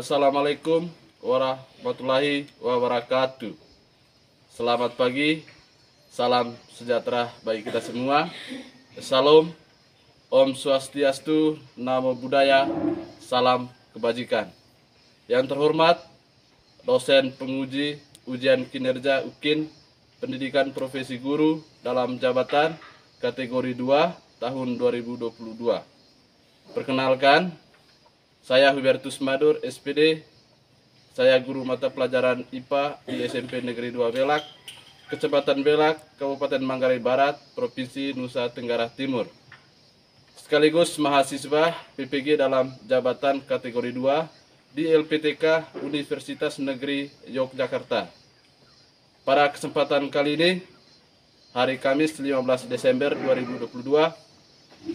Assalamualaikum warahmatullahi wabarakatuh. Selamat pagi, salam sejahtera bagi kita semua. Salam, Om Swastiastu, Namo Buddhaya, salam kebajikan. Yang terhormat, dosen penguji ujian kinerja UKIN Pendidikan Profesi Guru dalam jabatan kategori 2 tahun 2022. Perkenalkan, saya Hubertus Madur, SPD. Saya guru mata pelajaran IPA di SMP Negeri 2 Belak, Kecamatan Belak, Kabupaten Manggarai Barat, Provinsi Nusa Tenggara Timur. Sekaligus mahasiswa PPG dalam jabatan kategori 2 di LPTK Universitas Negeri Yogyakarta. Pada kesempatan kali ini, hari Kamis 15 Desember 2022,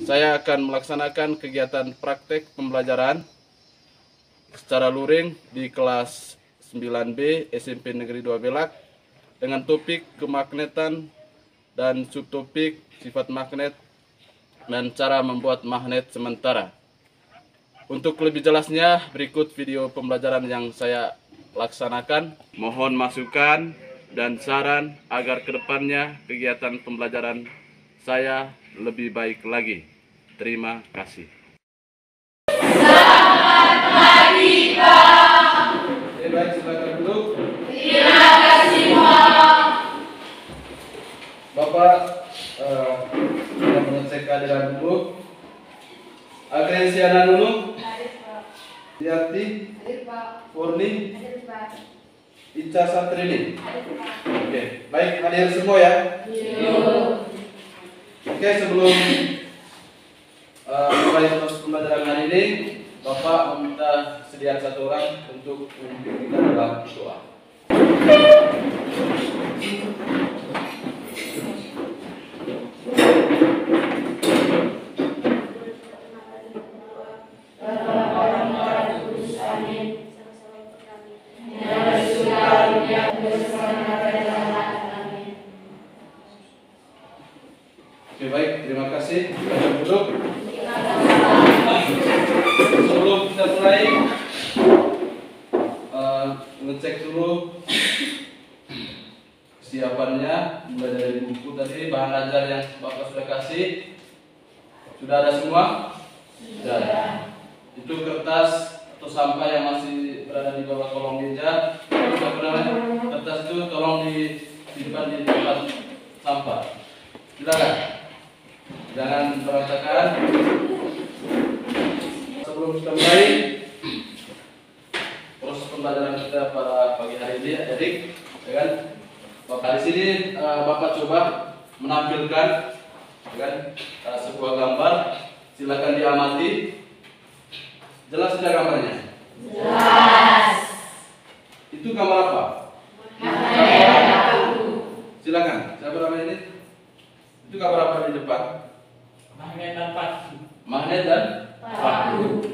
saya akan melaksanakan kegiatan praktek pembelajaran secara luring di kelas 9B SMP Negeri 2 Belak dengan topik kemagnetan dan subtopik sifat magnet dan cara membuat magnet sementara. Untuk lebih jelasnya, berikut video pembelajaran yang saya laksanakan. Mohon masukan dan saran agar kedepannya kegiatan pembelajaran saya lebih baik lagi. Terima kasih. Baik, silakan duduk. Terima kasih, Pak. Bapak sudah mengecek keadaan dulu. Agresiana Nunu, Hadir, Pak. Diarti, Hadir, Pak. Purni, Hadir, Pak. Ica Satrini. Hadir, Pak. Oke, baik, hadir semua ya. Oke, sebelum mulai proses pembelajaran hari ini, Bapak meminta sediaan satu orang untuk memimpin kita dalam doa. Oke, baik, terima kasih. Kita duduk. Sebelum kita mulai, ngecek dulu kesiapannya. Mulai dari buku tadi, bahan ajar yang Bapak sudah kasih, sudah ada semua? Sudah. Itu kertas atau sampah yang masih berada di bawah kolong meja, kertas itu tolong disimpan di tempat sampah. Silakan, jangan berantakan. Sebelum kita mulai proses pembelajaran kita pada pagi hari ini, adik, ya kan? Bapak di sini Bapak coba menampilkan, ya kan, sebuah gambar. Silakan diamati. Jelas tidak gambarnya? Jelas. Itu gambar apa? Silakan. Siapa namanya ini? Itu gambar apa di depan? Magnet dan paku. Magnet dan Paku.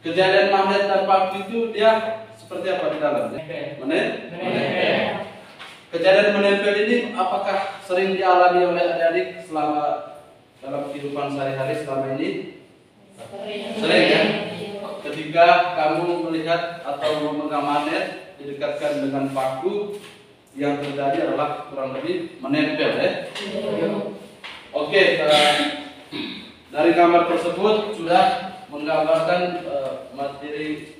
Kejadian magnet dan paku itu dia seperti apa di dalamnya? Menempel. Kejadian menempel ini apakah sering dialami oleh adik-adik selama dalam kehidupan sehari-hari selama ini? Sering ya? Ketika kamu melihat atau memegang magnet didekatkan dengan paku, yang terjadi adalah kurang lebih menempel ya. Oke, dari gambar tersebut sudah menggambarkan materi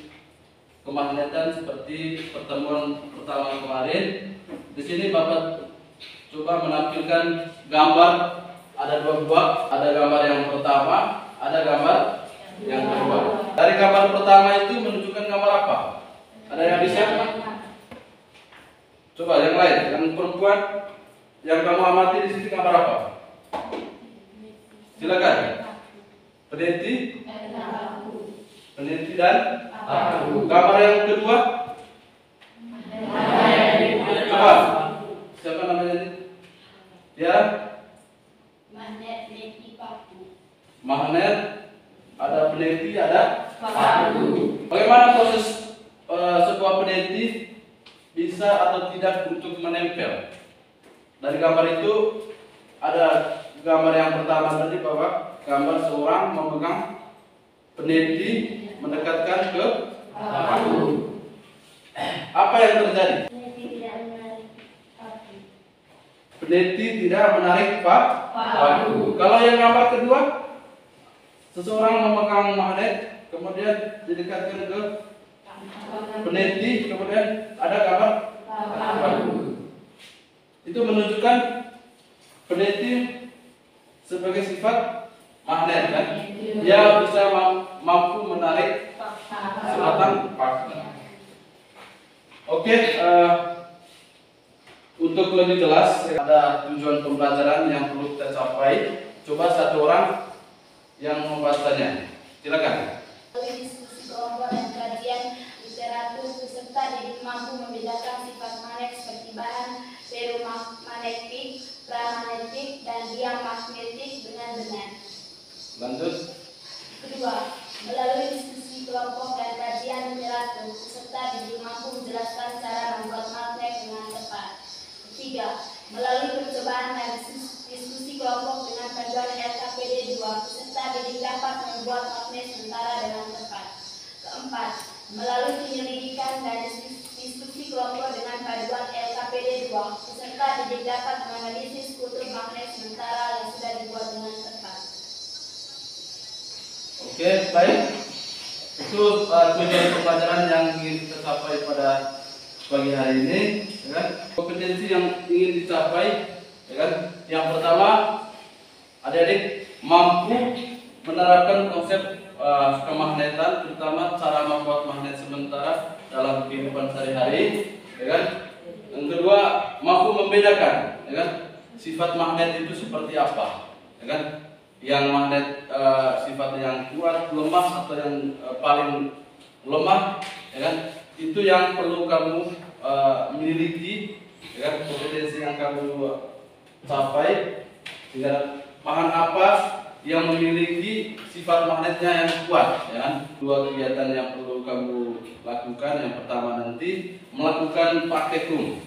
kemagnetan seperti pertemuan pertama kemarin. Di sini Bapak coba menampilkan gambar, ada dua buah, ada gambar yang pertama, ada gambar yang kedua. Dari gambar pertama itu menunjukkan gambar apa? Ada yang bisa? Coba yang lain, yang perempuan yang kamu amati di sini gambar apa? Silakan. Peneliti dan gambar yang kedua. Coba. Siapa namanya ini? Ya. Magnet, ada peneliti, ada paku. Bagaimana proses sebuah peneliti bisa atau tidak untuk menempel? Dari gambar itu ada gambar yang pertama tadi bahwa gambar seorang memegang peneliti mendekatkan ke paku, Apa yang terjadi? peneliti tidak menarik paku, Peneliti tidak menarik paku. Kalau yang gambar kedua, seseorang memegang magnet, kemudian didekatkan ke peneliti, kemudian ada gambar paku. Itu menunjukkan peneliti sebagai sifat magnet kan? Dia bisa mampu menarik sebatang paku. Oke, untuk lebih jelas ada tujuan pembelajaran yang perlu kita capai. Coba satu orang yang membahasnya. Silakan. melalui diskusi kelompok dan kajian literatur peserta didik mampu membedakan sifat magnet seperti bahan ferromagnetik, pramagnetik, dan diamagnetik dengan benar. Lanjut. Kedua, melalui diskusi kelompok dan kajian literatur, peserta didik mampu menjelaskan cara membuat magnet dengan tepat. Ketiga, melalui percobaan dan diskusi kelompok dengan panduan LKPD 2, peserta didik dapat membuat magnet sementara dengan tepat. Keempat, melalui penyelidikan dan diskusi kelompok dengan panduan LKPD 2, peserta didik dapat menganalisis kutub magnet sementara yang sudah dibuat dengan tepat. Oke, baik. Itu tujuan pembelajaran yang ingin kita capai pada pagi hari ini, ya kan? Kompetensi yang ingin dicapai, ya kan? Yang pertama, adik-adik mampu menerapkan konsep kemagnetan, terutama cara membuat magnet sementara dalam kehidupan sehari-hari, ya kan? Yang kedua, mampu membedakan, ya kan? Sifat magnet itu seperti apa, ya kan? Yang magnet sifatnya yang kuat, lemah, atau yang paling lemah, ya kan? Itu yang perlu kamu miliki, ya kan? Kompetensi yang kamu capai. Sehingga bahan apa yang memiliki sifat magnetnya yang kuat, ya kan? Dua kegiatan yang perlu kamu lakukan. Yang pertama nanti melakukan praktikum,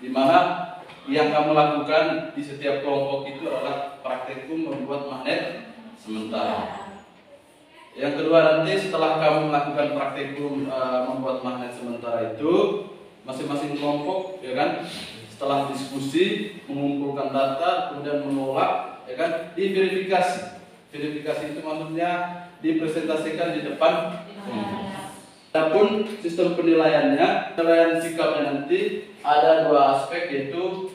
di mana yang kamu lakukan di setiap kelompok itu adalah praktikum membuat magnet sementara. Yang kedua nanti setelah kamu melakukan praktikum membuat magnet sementara itu, masing-masing kelompok, ya kan, setelah diskusi mengumpulkan data, kemudian menolak, ya kan, diverifikasi. Verifikasi itu maksudnya dipresentasikan di depan. Adapun sistem penilaiannya, penilaian sikapnya nanti ada dua aspek, yaitu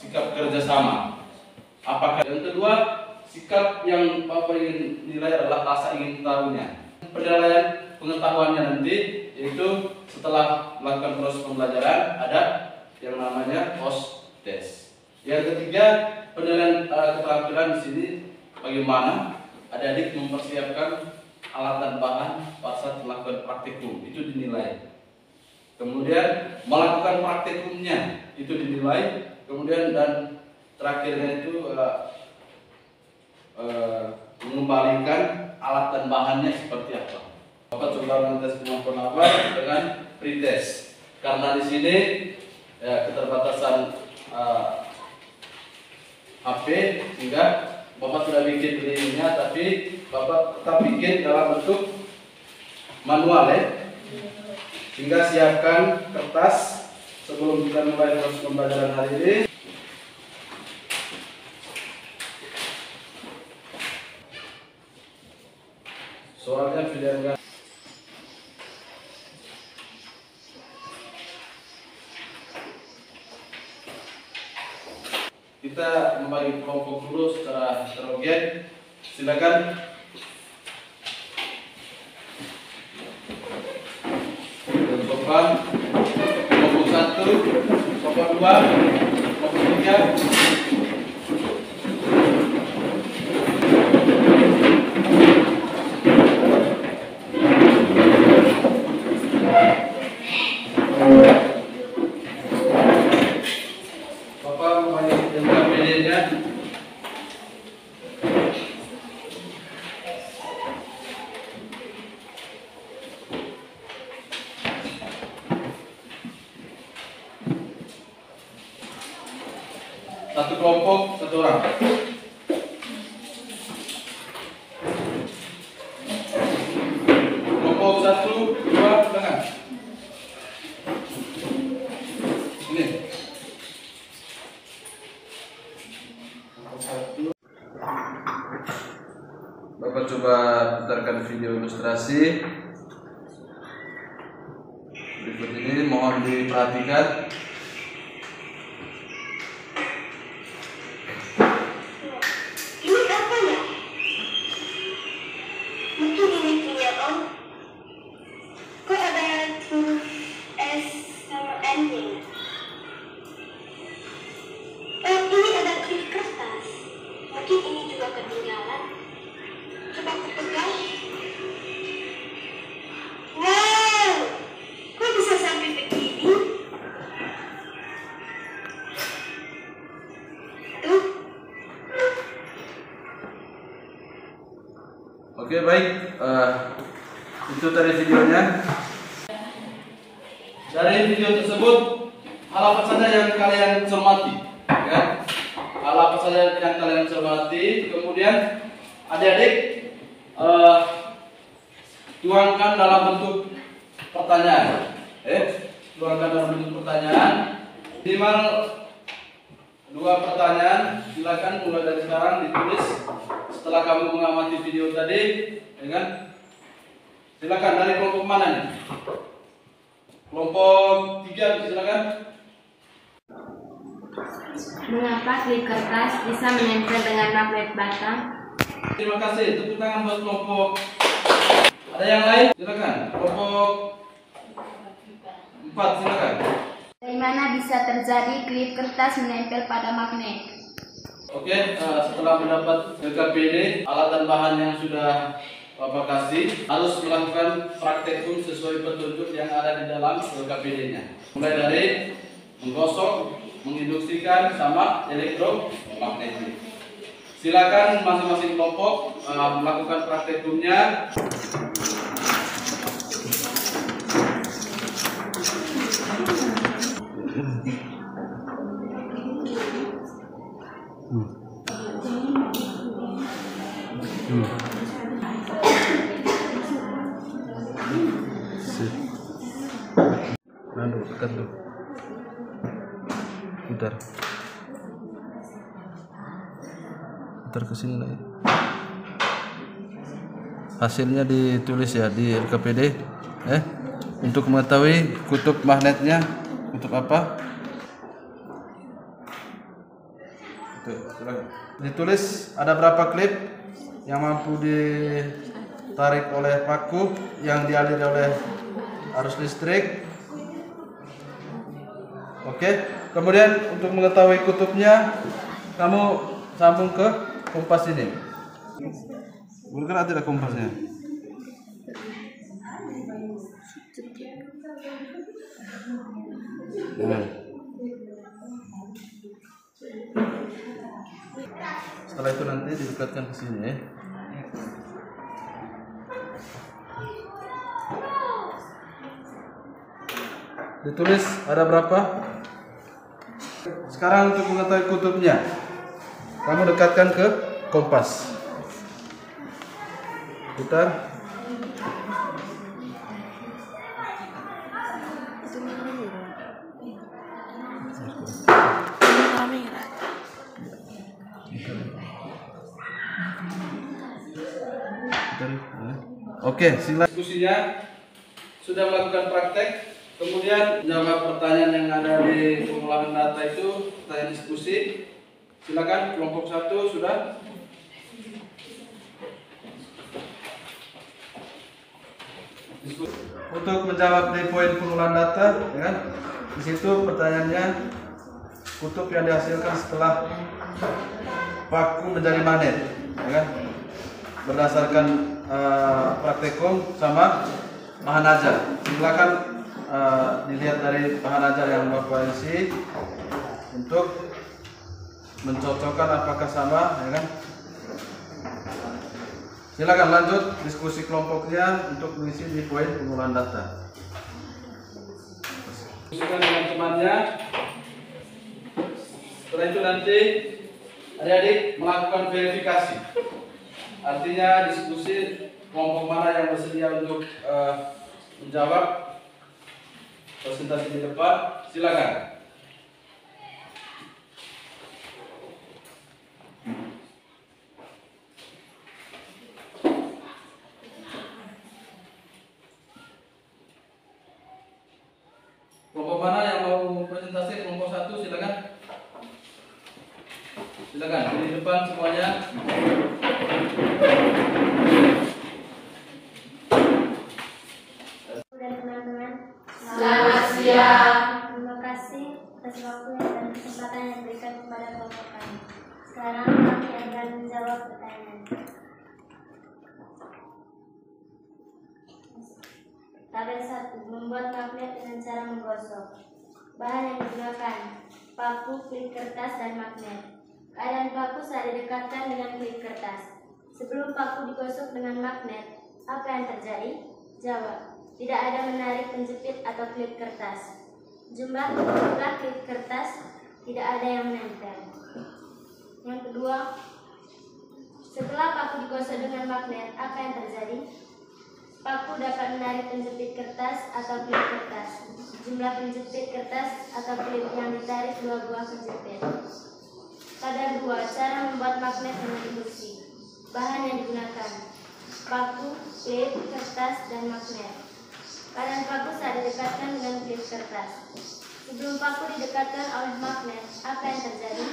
sikap kerjasama. Apakah yang kedua, sikap yang Bapak ingin nilai adalah rasa ingin tahunya. Penilaian pengetahuannya nanti yaitu setelah melakukan proses pembelajaran ada yang namanya post test. Yang ketiga, penilaian keterampilan di sini bagaimana adik-adik mempersiapkan alat dan bahan pada saat melakukan praktikum, itu dinilai. Kemudian melakukan praktikumnya itu dinilai. Kemudian dan terakhirnya itu mengembalikan alat dan bahannya seperti apa. Bapak coba mengetes kemampuan Bapak dengan pretest. Karena di sini ya, keterbatasan HP, sehingga Bapak sudah bikin ininya, tapi Bapak tetap bikin dalam bentuk manual, ya. Sehingga siapkan kertas sebelum kita mulai proses pembelajaran hari ini. Soalnya pilihan kita membagi kelompok dulu secara heterogen. Silakan. Bapak kelompok 1, kelompok 2, kelompok 3. Satu kelompok, satu orang. Kelompok 1, 2, Bapak coba putarkan video ilustrasi berikut ini, mohon diperhatikan. Ini apa ya? Mungkin ini punya Om. Kok ada huruf S sama N-nya? Ini ada klip kertas. Mungkin ini juga ketinggalan. Coba aku pegang. Wow, kok bisa sampai begini? Tuh. Oke, baik. Itu tadi videonya. Dari video tersebut, hal apa saja yang kalian cermati, ya? Hal apa saja yang kalian cermati. Kemudian adik-adik tuangkan dalam bentuk pertanyaan. Tuangkan dalam bentuk pertanyaan. Minimal 2 pertanyaan. Silakan mulai dari sekarang ditulis setelah kamu mengamati video tadi, ya kan? Silakan dari kelompok mana nih? Kelompok 3, silakan. Mengapa klip kertas bisa menempel dengan magnet batang? Terima kasih. Tepuk tangan buat kelompok. Ada yang lain? Silakan. Kelompok 4, silakan. Bagaimana bisa terjadi klip kertas menempel pada magnet? Oke, setelah mendapat LKPD, alat dan bahan yang sudah Bapak kasih, harus melakukan praktekum sesuai petunjuk yang ada di dalam LKPD-nya. Mulai dari menggosok, menginduksikan, sama elektromagnetik. Silakan masing-masing kelompok melakukan praktekumnya. Aduh, dekat tuh. Putar ke sini lagi. Hasilnya ditulis ya di LKPD. Untuk mengetahui kutub magnetnya, kutub apa? Ditulis ada berapa klip yang mampu ditarik oleh paku yang dialiri oleh arus listrik. Oke, kemudian untuk mengetahui kutubnya, kamu sambung ke kompas ini. Bukan ada kompasnya. Nah. Setelah itu nanti didekatkan ke sini ya. Ditulis ada berapa? Sekarang untuk mengetahui kutubnya, kamu dekatkan ke kompas. Putar. Oke, silakan. Diskusinya sudah melakukan praktek, kemudian menjawab pertanyaan yang ada di pengolahan data itu, pertanyaan diskusi. Silakan kelompok 1 sudah. Untuk menjawab di poin pengolahan data, ya kan? Di situ pertanyaannya kutub yang dihasilkan setelah paku menjadi magnet, ya kan? Berdasarkan praktekum sama bahan ajar. Silakan dilihat dari bahan ajar yang Bapak isi untuk mencocokkan apakah sama, ya kan? Silakan lanjut diskusi kelompoknya untuk mengisi di poin pengolahan data. Diskusikan dengan temannya. Setelah itu nanti adik-adik melakukan verifikasi. Artinya diskusi kelompok mana yang bersedia untuk menjawab presentasi di depan, silakan. silakan. Silakan di depan semuanya. Dan teman-teman, Selamat siang. terima kasih atas waktu dan kesempatan yang diberikan kepada kelompok kami. Sekarang kami akan menjawab pertanyaan. Tabel 1. Membuat magnet dengan cara menggosok. Bahan yang digunakan: paku, klip kertas, dan magnet. Keadaan paku saat didekatkan dengan klip kertas. Sebelum paku digosok dengan magnet, apa yang terjadi? Jawab: tidak ada menarik penjepit atau klip kertas. Jumlah klip kertas tidak ada yang menempel. Yang kedua, setelah paku digosok dengan magnet, apa yang terjadi? Paku dapat menarik penjepit kertas atau klip kertas. Jumlah penjepit kertas atau klip yang ditarik 2 buah penjepit. Tabel 2. Cara membuat magnet dengan induksi. Bahan yang digunakan: paku, klip, kertas, dan magnet. Keadaan paku saat didekatkan dengan klip kertas. Sebelum paku didekatkan oleh magnet, apa yang terjadi?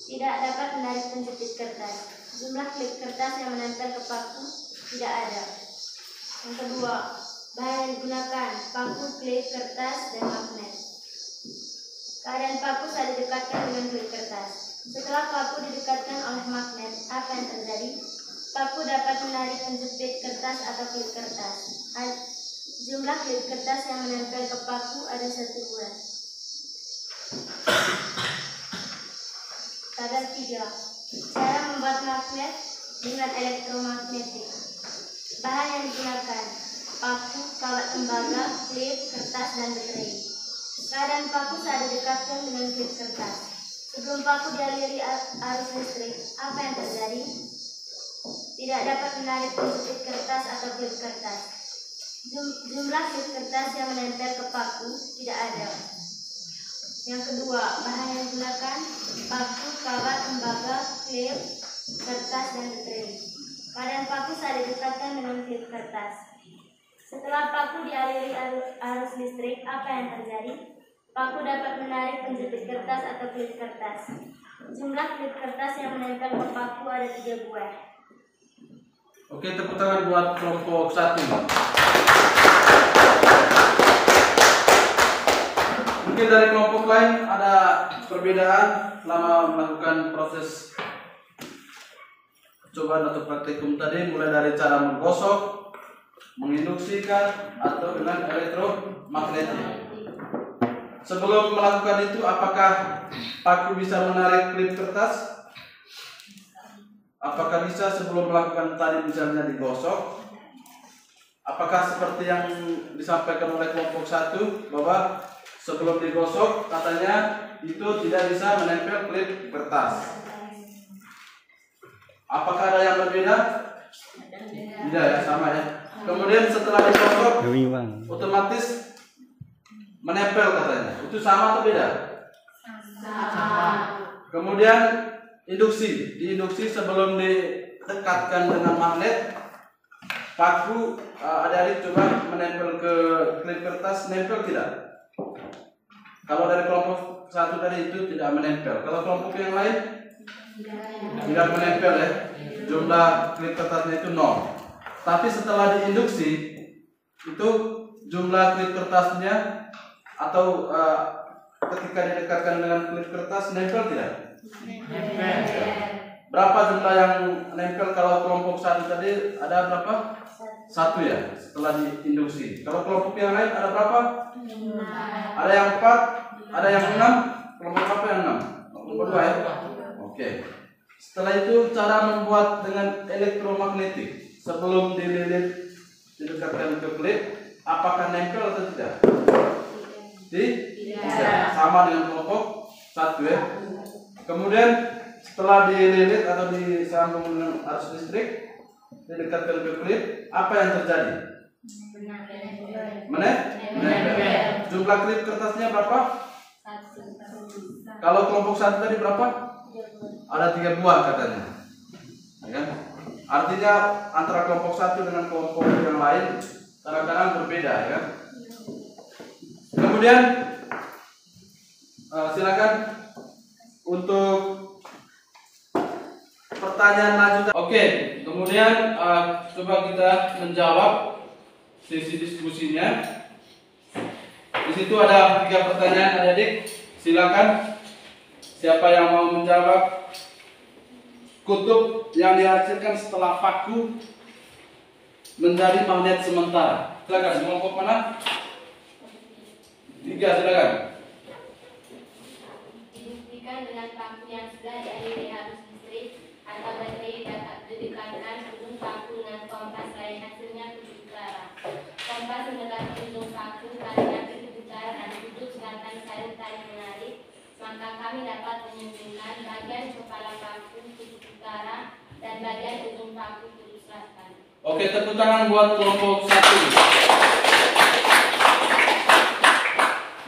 Tidak dapat menarik penjepit kertas. Jumlah klip kertas yang menempel ke paku tidak ada. Yang kedua, bahan yang digunakan: paku, klip, kertas, dan magnet. Keadaan paku saat didekatkan dengan klip kertas. Setelah paku didekatkan oleh magnet, apa yang terjadi? Paku dapat menarik penjepit kertas atau klip kertas. Jumlah klip kertas yang menempel ke paku ada 1 buah. Tabel 3. Cara membuat magnet dengan elektromagnetik. Bahan yang digunakan: paku, kawat tembaga, klip, kertas, dan baterai. Keadaan paku saat didekatkan dengan klip kertas. Sebelum paku dialiri arus listrik, apa yang terjadi? Tidak dapat menarik penjepit kertas atau klip kertas. Jumlah klip kertas yang menempel ke paku tidak ada. Yang kedua, bahan yang digunakan: paku, kawat tembaga, klip, kertas, dan baterai. Keadaan paku saat didekatkan dengan klip kertas. Setelah paku dialiri arus listrik, apa yang terjadi? Paku dapat menarik penjepit kertas atau klip kertas. Jumlah klip kertas yang menempel ke paku ada 3 buah. Oke, tepuk tangan buat kelompok 1. Mungkin dari kelompok lain ada perbedaan selama melakukan proses cobaan atau praktikum tadi, mulai dari cara menggosok, menginduksikan, atau dengan elektromagnetik. Sebelum melakukan itu, apakah paku bisa menarik klip kertas? Apakah bisa sebelum melakukan tadi misalnya digosok? Apakah seperti yang disampaikan oleh kelompok 1 bahwa sebelum digosok katanya itu tidak bisa menempel klip kertas? Apakah ada yang berbeda? Tidak ya, sama ya. Kemudian setelah digosok otomatis menempel katanya. Itu sama atau beda? Sama. Kemudian induksi. Diinduksi sebelum didekatkan dengan magnet, paku adik-adik coba menempel ke klip kertas, nempel tidak? Kalau dari kelompok 1 tadi itu tidak menempel. Kalau kelompok yang lain tidak menempel ya. Jumlah klip kertasnya itu 0. Tapi setelah diinduksi itu jumlah klip kertasnya atau ketika didekatkan dengan klip kertas nempel tidak? Berapa jumlah yang nempel kalau kelompok 1 tadi ada berapa? 1 ya setelah diinduksi. Kalau kelompok yang lain ada berapa? 5. Ada yang 4, ada yang 6. Kelompok apa yang 6? Kelompok 2 ya? Oke. Setelah itu cara membuat dengan elektromagnetik. Sebelum dililit didekatkan ke klip, apakah nempel atau tidak? Tidak. Sama dengan kelompok 1 ya. Kemudian setelah dililit atau disambung dengan arus listrik, didekatkan ke klip, apa yang terjadi? Menempel. Jumlah klip kertasnya berapa? 1. Kalau kelompok 1 tadi berapa? Ada 3 buah katanya. Ya kan? Artinya antara kelompok 1 dengan kelompok yang lain kadang-kadang berbeda ya kan? Kemudian silakan untuk pertanyaan lanjutan. Oke, kemudian coba kita menjawab sesi diskusinya. Di situ ada 3 pertanyaan adik-adik. Silakan siapa yang mau menjawab. Kutub yang dihasilkan setelah paku menjadi magnet sementara. Silakan, kelompok mana? 3, silakan. Dibuktikan dengan paku yang sudah dialiri arus listrik atau baterai dapat didekatkan ujung paku dengan kompas lain, hasilnya kutub utara. Kompas mendekati ujung paku karena kutub utara dan kutub selatan saling tarik menarik, maka kami dapat menyimpulkan bagian kepala paku kutub utara dan bagian ujung paku kutub selatan. Oke, tepuk tangan buat kelompok 1.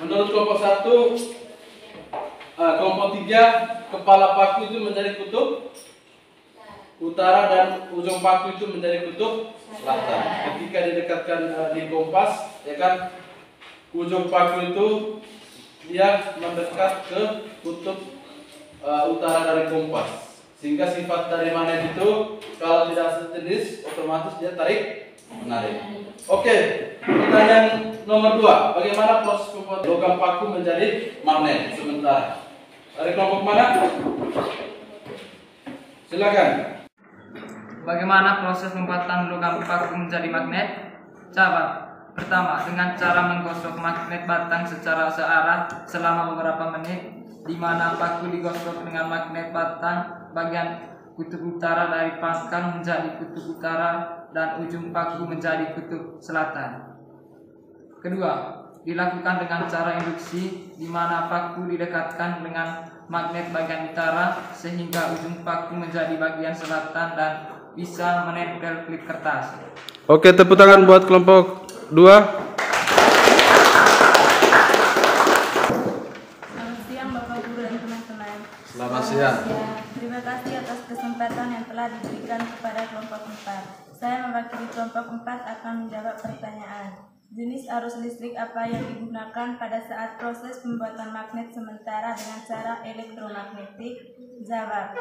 Menurut kelompok 1, kelompok 3, kepala paku itu menjadi kutub utara dan ujung paku itu menjadi kutub selatan. Ketika didekatkan di kompas, ya kan, ujung paku itu dia mendekat ke kutub utara dari kompas. Sehingga sifat dari magnet itu kalau tidak sejenis, otomatis dia tarik menarik. Oke, pertanyaan nomor 2. Bagaimana proses pembuatan logam paku menjadi magnet sementara? Dari kelompok mana? Silakan. Bagaimana proses pembuatan logam paku menjadi magnet? Jawab. Pertama, dengan cara menggosok magnet batang secara searah selama beberapa menit, di mana paku digosok dengan magnet batang, bagian kutub utara dari pangkal menjadi kutub utara dan ujung paku menjadi kutub selatan. Kedua, dilakukan dengan cara induksi, di mana paku didekatkan dengan magnet bagian utara sehingga ujung paku menjadi bagian selatan dan bisa menempel klip kertas. Oke, tepuk tangan buat kelompok 2. Selamat siang Bapak Guru dan teman-teman. Selamat siang. Terima kasih atas kesempatan yang telah diberikan kepada kelompok 4. Saya mewakili kelompok 4 akan menjawab pertanyaan. Jenis arus listrik apa yang digunakan pada saat proses pembuatan magnet sementara dengan cara elektromagnetik? Jawab.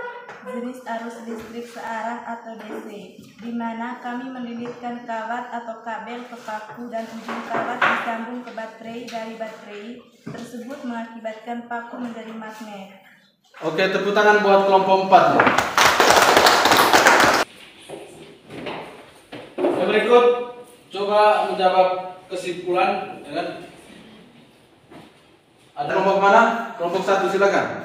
Jenis arus listrik searah atau DC, di mana kami melilitkan kawat atau kabel ke paku dan ujung kawat disambung ke baterai. Dari baterai tersebut mengakibatkan paku menjadi magnet. Oke, tepuk tangan buat kelompok 4. Yang berikut coba menjawab kesimpulan, ya kan? Ada kelompok mana? Kelompok 1, silakan.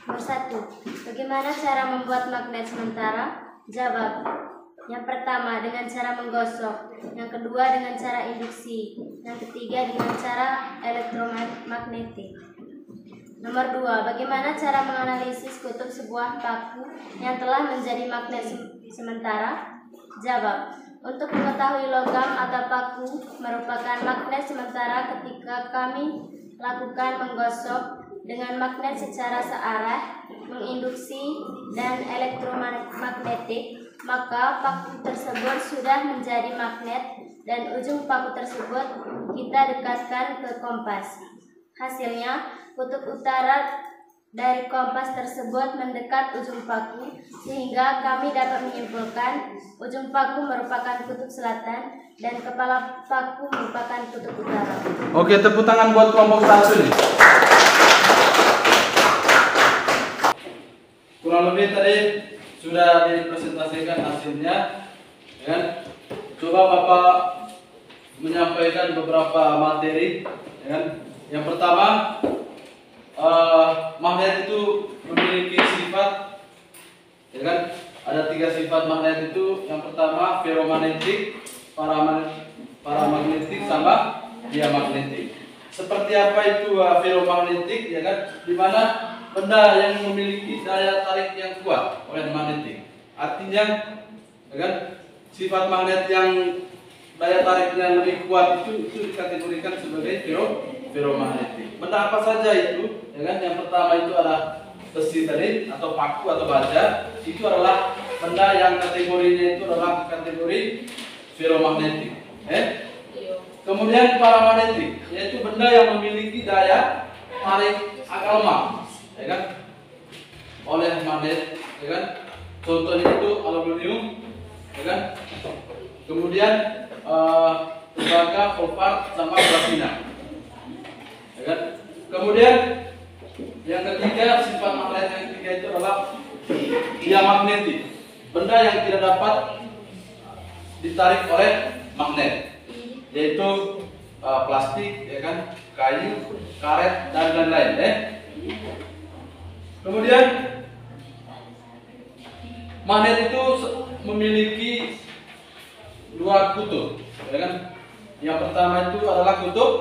Nomor 1. Bagaimana cara membuat magnet sementara? Jawab. Yang pertama dengan cara menggosok, yang kedua dengan cara induksi, yang ketiga dengan cara elektromagnetik. Nomor 2. Bagaimana cara menganalisis kutub sebuah paku yang telah menjadi magnet sementara? Jawab. Untuk mengetahui logam atau paku merupakan magnet sementara ketika kami lakukan menggosok dengan magnet secara searah, menginduksi, dan elektromagnetik, maka paku tersebut sudah menjadi magnet dan ujung paku tersebut kita dekatkan ke kompas. Hasilnya, kutub utara dari kompas tersebut mendekat ujung paku sehingga kami dapat menyimpulkan ujung paku merupakan kutub selatan dan kepala paku merupakan kutub utara. Oke, tepuk tangan buat kelompok 1 nih. Kurang lebih tadi sudah dipresentasikan hasilnya, ya kan? Coba Bapak menyampaikan beberapa materi, ya kan? Yang pertama, magnet itu memiliki sifat, ya kan? Ada 3 sifat magnet itu. Yang pertama ferromagnetik, paramagnetik, sama diamagnetik. Seperti apa itu ferromagnetik, ya kan? Di mana benda yang memiliki daya tarik yang kuat oleh magnetik. Artinya, ya kan? Sifat magnet yang daya tarik yang lebih kuat itu dikategorikan sebagai ferromagnetik. Benda apa saja itu? Ya kan? Yang pertama itu adalah besi tadi atau paku atau baja. Itu adalah benda yang kategorinya itu adalah kategori ferromagnetik. Kemudian paramagnetik, yaitu benda yang memiliki daya tarik agak lemah, ya kan? Oleh magnet, ya kan? Contohnya itu aluminium, ya kan? Kemudian tembaga, fosfat, sama platina, ya kan? Kemudian yang ketiga, sifat magnet yang ketiga itu adalah diamagnetik, benda yang tidak dapat ditarik oleh magnet, yaitu plastik, ya kan, kayu, karet, dan lain-lain. Kemudian magnet itu memiliki dua kutub, ya kan? Yang pertama itu adalah kutub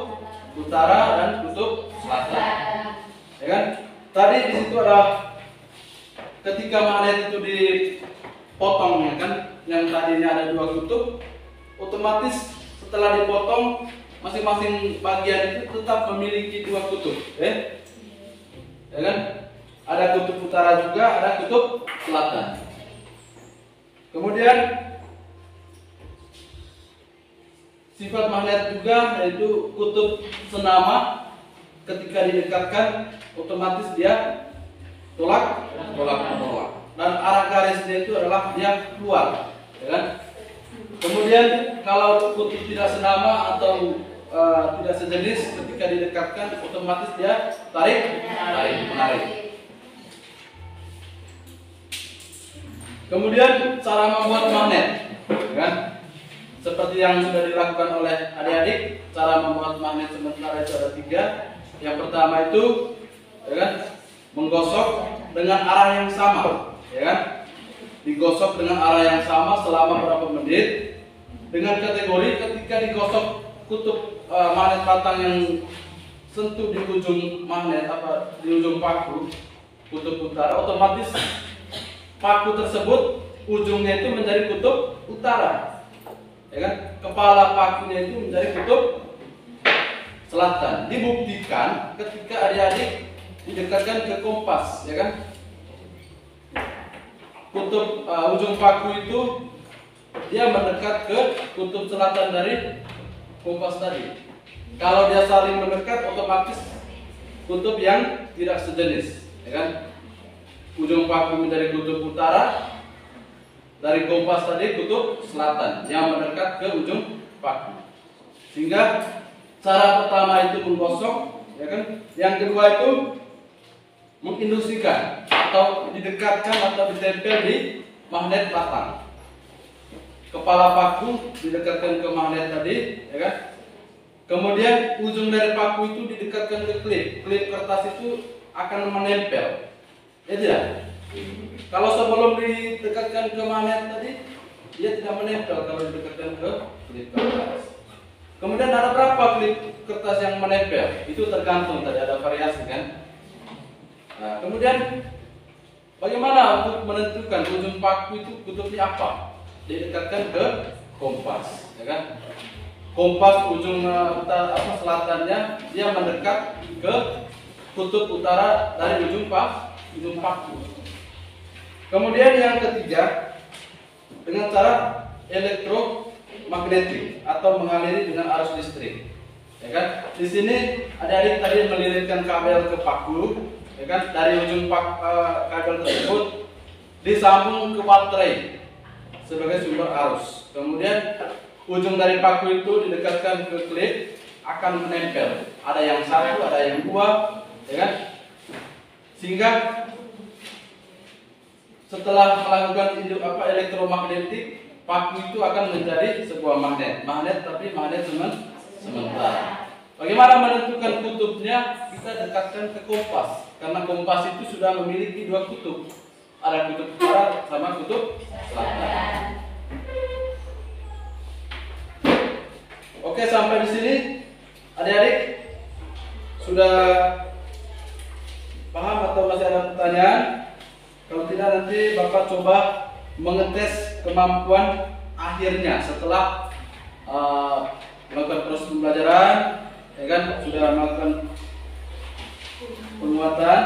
utara dan kutub selatan, ya kan? Tadi di situ ada ketika magnet itu dipotong, ya kan? Yang tadinya ada dua kutub, otomatis setelah dipotong masing-masing bagian itu tetap memiliki dua kutub, ya kan? Ada kutub utara juga, ada kutub selatan. Kemudian sifat magnet juga yaitu kutub senama, ketika didekatkan otomatis dia tolak. Dan arah garisnya itu adalah dia keluar, ya kan? Kemudian kalau kutub tidak senama atau tidak sejenis, ketika didekatkan otomatis dia menarik. Kemudian cara membuat magnet, ya kan? Seperti yang sudah dilakukan oleh adik-adik, cara membuat magnet sementara itu ada 3. Yang pertama itu, ya kan, menggosok dengan arah yang sama, ya kan? Digosok dengan arah yang sama selama berapa menit. Dengan kategori ketika digosok kutub magnet batang yang sentuh di ujung magnet di ujung paku kutub utara, otomatis paku tersebut ujungnya itu menjadi kutub utara, ya kan? Kepala pakunya itu menjadi kutub selatan. Dibuktikan ketika adik-adik didekatkan ke kompas, ya kan? Kutub ujung paku itu dia mendekat ke kutub selatan dari kompas tadi. Kalau dia saling mendekat, otomatis kutub yang tidak sejenis, ya kan? Ujung paku menjadi kutub utara, dari kompas tadi kutub selatan yang mendekat ke ujung paku. Sehingga cara pertama itu menggosok, ya kan? Yang kedua itu menginduksikan atau didekatkan atau ditempel di magnet batang. Kepala paku didekatkan ke magnet tadi, ya kan? Kemudian ujung dari paku itu didekatkan ke klip. Klip kertas itu akan menempel, ya tidak? Kalau sebelum didekatkan ke magnet tadi, dia tidak menempel kalau didekatkan ke klip kertas. Kemudian ada berapa klip kertas yang menempel? Itu tergantung, tadi ada variasi, kan? Nah, kemudian bagaimana untuk menentukan ujung paku itu kutubnya apa? Didekatkan ke kompas, ya kan? Kompas ujung selatannya dia mendekat ke kutub utara dari ujung paku. Kemudian yang ketiga, dengan cara elektromagnetik atau mengaliri dengan arus listrik, ya kan? Di sini adik-adik tadi melilitkan kabel ke paku, ya kan? Dari ujung kabel tersebut disambung ke baterai sebagai sumber arus. Kemudian ujung dari paku itu didekatkan ke klip, akan menempel. Ada yang satu, ada yang dua, ya kan? Sehingga setelah melakukan elektromagnetik, paku itu akan menjadi sebuah magnet. Magnet, tapi magnet sementara. Bagaimana menentukan kutubnya? Kita dekatkan ke kompas, karena kompas itu sudah memiliki dua kutub. Ada kutub utara sama kutub selatan. Oke, sampai di sini adik-adik sudah paham atau masih ada pertanyaan? Kalau tidak, nanti Bapak coba mengetes kemampuan akhirnya setelah melakukan proses pembelajaran, ya kan? Sudah melakukan penguatan.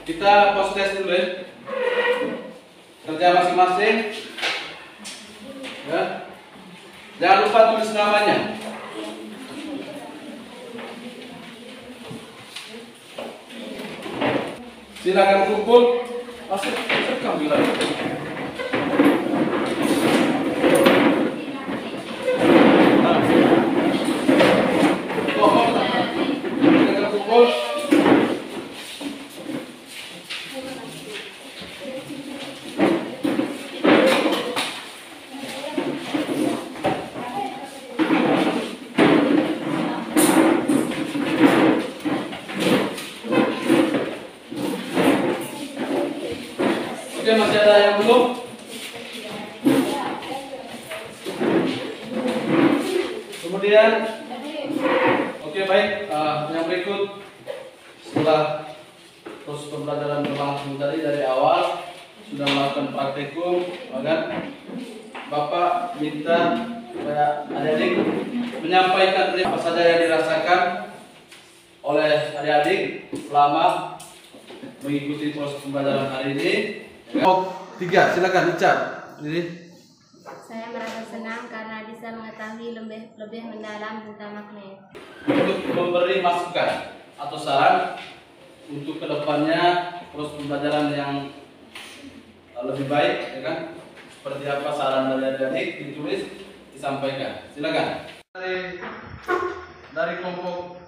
Kita post test dulu, ya. Kerja masing-masing, ya. Jangan lupa tulis namanya. Silakan kumpul. Masuk sekam bilang. Silakan kumpul. Oke, masih ada yang belum? Kemudian, oke baik, yang berikut setelah proses pembelajaran berlangsung tadi dari awal sudah melakukan praktikum, kan? Bapak minta supaya adik-adik menyampaikan apa saja yang dirasakan oleh adik-adik selama mengikuti proses pembelajaran hari ini. Tiga, silakan Ica. Saya merasa senang karena bisa mengetahui lebih mendalam tentang magnet. Untuk memberi masukan atau saran untuk kedepannya proses pembelajaran yang lebih baik, ya kan? Seperti apa saran dari adik-adik ditulis, disampaikan. Silakan. Dari kelompok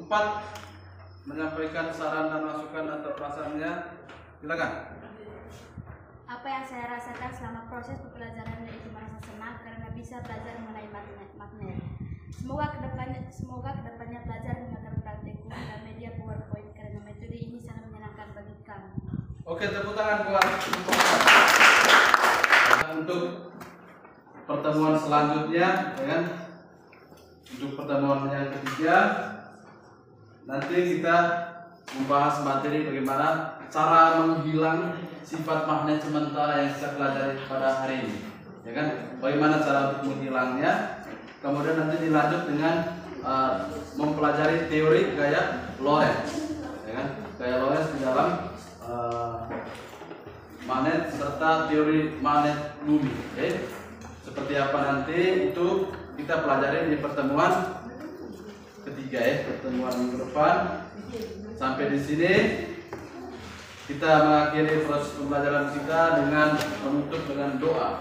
4 menyampaikan saran dan masukan atau perasaannya. Silakan. Apa yang saya rasakan selama proses pembelajaran itu merasa senang karena bisa belajar mengenai magnet. Semoga kedepannya belajar menggunakan praktikum dan media PowerPoint karena metode ini sangat menyenangkan bagi kami. Oke, tepuk tangan buat untuk pertemuan selanjutnya, ya kan? Untuk pertemuan yang ketiga, nanti kita membahas materi bagaimana cara menghilang sifat magnet sementara yang kita pelajari pada hari ini, ya kan? Bagaimana cara untuk menghilangnya? Kemudian nanti dilanjut dengan mempelajari teori gaya Lorentz, ya kan? Gaya Lorentz di dalam magnet serta teori magnet bumi. Okay? Seperti apa nanti itu kita pelajari di pertemuan ketiga, ya, pertemuan minggu depan. Sampai di sini kita mengakhiri proses pembelajaran kita dengan menutup dengan doa.